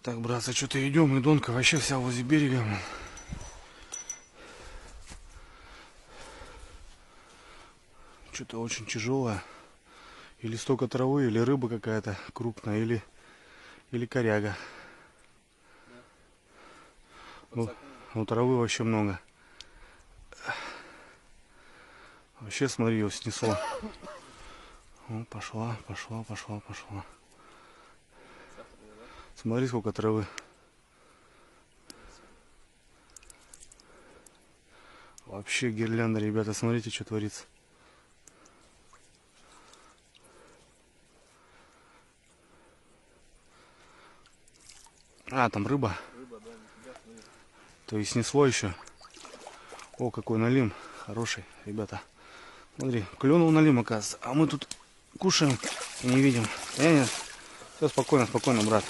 Так, братцы, что-то идем, и Донка вообще вся возле берега. Что-то очень тяжелое. Или столько травы, или рыба какая-то крупная, или коряга. Ну, травы вообще много. Вообще, смотри, его снесло. О, пошла. Смотри, сколько травы. Вообще гирлянда, ребята, смотрите, что творится. А, там рыба. То есть снесло еще. О, какой налим. Хороший, ребята. Смотри, клюнул налим, оказывается. А мы тут кушаем и не видим. Все спокойно, брат.